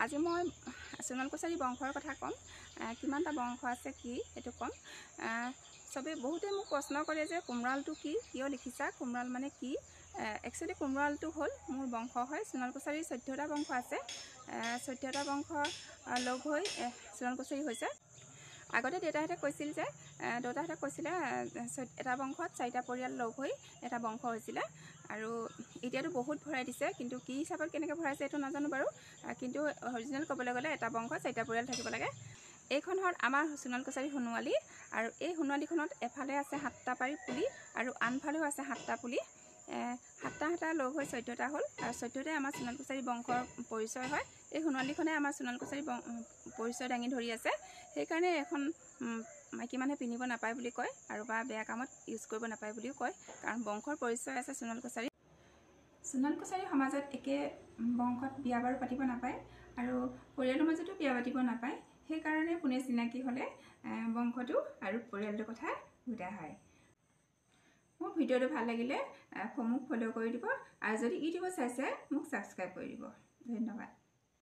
আজি মই সোণাল কছাৰী বংশৰ কথা ক'ম। কিমানটা বংশ আছে কি সেইটো ক'ম। সবে বহুতে মোক প্ৰশ্ন কৰে যে কুমৰালটো কি, কিয় লিখিছা, কুমৰাল মানে কি। একচুৱেলি কুমৰালটো হ'ল মোৰ বংশ হয়। সোণাল কছাৰীৰ 14টা বংশ আছে। 14টা বংশ লগ হৈ সোণাল কছাৰী হৈছে। আগতে দেউতাহঁতে কৈছিল যে এটা বংশত 4টা পৰিয়াল লগ হৈ এটা বংশ হৈছিলে। আৰু এতিয়াতো বহুত ভৰাই দিছে, কিন্তু কি হিচাপত কেনেকৈ ভৰাইছে এইটো নাজানো বাৰু। কিন্তু অৰিজিনেল ক'বলৈ গ'লে এটা বংশত 4টা পৰিয়াল থাকিব লাগে। এইখন হ'ল আমাৰ সোণাল কছাৰী সোণোৱালী। আৰু এই সোণোৱালীখনত এফালে আছে 7টা পাৰি পুলি আৰু আনফালেও আছে 7টা পুলি। 7টা লগ হৈ 14টা হ'ল। আৰু 14টাই আমাৰ সোণাল কছাৰী বংশৰ পৰিচয় হয়। এই সোণোৱালীখনে আমাৰ সোণাল কছাৰী পৰিচয় দাঙি ধৰি আছে। সেইকাৰণে এখন মাইকী মানুহে পিন্ধিব নাপায় বুলি কয়, আৰু বা বেয়া কামত ইউজ কৰিব নাপায় বুলিও কয়, কাৰণ বংশৰ পৰিচয় আছে সোণাল কছাৰী। সোণাল কছাৰী সমাজত একে বংশত বিয়া বাৰু পাতিব নাপায়, আৰু পৰিয়ালৰ মাজতো বিয়া পাতিব নাপায়। সেইকাৰণে কোনে চিনাকি হ'লে বংশটো আৰু পৰিয়ালটোৰ কথা সোধা হয়। মোৰ ভিডিঅ'টো ভাল লাগিলে মোক ফ'ল' কৰি দিব, আৰু যদি ইউটিউবত চাইছে মোক ছাবস্ক্ৰাইব কৰি দিব। ধন্যবাদ।